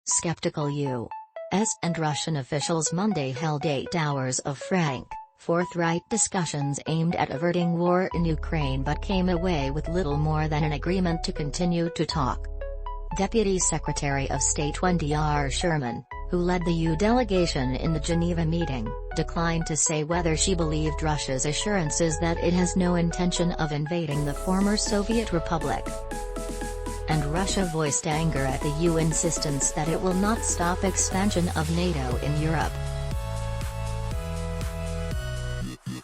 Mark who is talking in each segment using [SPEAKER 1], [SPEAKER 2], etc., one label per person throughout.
[SPEAKER 1] skeptical U.S. and Russian officials Monday held 8 hours of frank, forthright discussions aimed at averting war in Ukraine but came away with little more than an agreement to continue to talk. Deputy Secretary of State Wendy Sherman, who led the EU delegation in the Geneva meeting, declined to say whether she believed Russia's assurances that it has no intention of invading the former Soviet republic. And Russia voiced anger at the EU insistence that it will not stop expansion of NATO in Europe.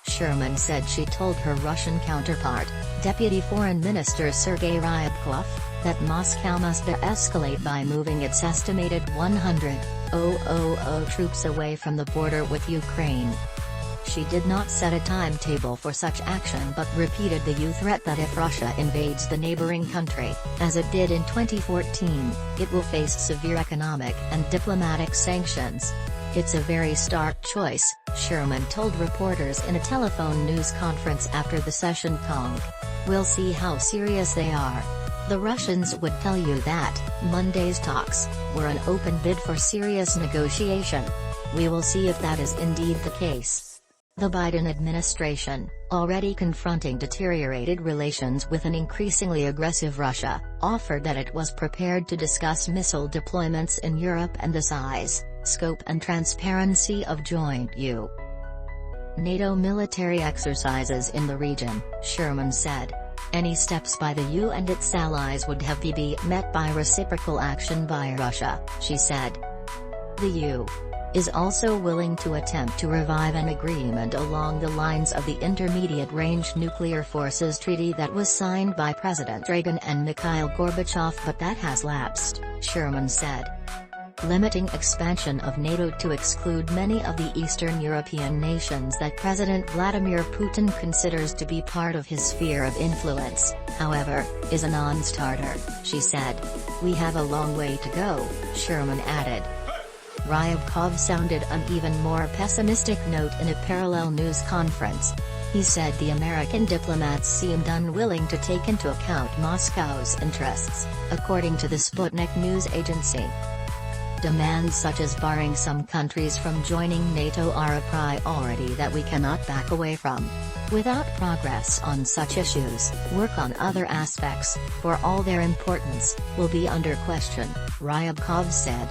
[SPEAKER 1] Sherman said she told her Russian counterpart, Deputy Foreign Minister Sergey Ryabkov, that Moscow must de-escalate by moving its estimated 100,000 troops away from the border with Ukraine. She did not set a timetable for such action but repeated the EU threat that if Russia invades the neighboring country, as it did in 2014, it will face severe economic and diplomatic sanctions. It's a very stark choice, Sherman told reporters in a telephone news conference after the session. We'll see how serious they are. The Russians would tell you that Monday's talks were an open bid for serious negotiation. We will see if that is indeed the case. The Biden administration, already confronting deteriorated relations with an increasingly aggressive Russia, offered that it was prepared to discuss missile deployments in Europe and the size, scope and transparency of joint NATO military exercises in the region, Sherman said. Any steps by the EU and its allies would have to be met by reciprocal action by Russia, she said. The EU is also willing to attempt to revive an agreement along the lines of the Intermediate-Range Nuclear Forces Treaty that was signed by President Reagan and Mikhail Gorbachev, but that has lapsed, Sherman said. Limiting expansion of NATO to exclude many of the Eastern European nations that President Vladimir Putin considers to be part of his sphere of influence, however, is a non-starter, she said. We have a long way to go, Sherman added. Ryabkov sounded an even more pessimistic note in a parallel news conference. He said the American diplomats seemed unwilling to take into account Moscow's interests, according to the Sputnik news agency. Demands such as barring some countries from joining NATO are a priority that we cannot back away from. Without progress on such issues, work on other aspects, for all their importance, will be under question, Ryabkov said.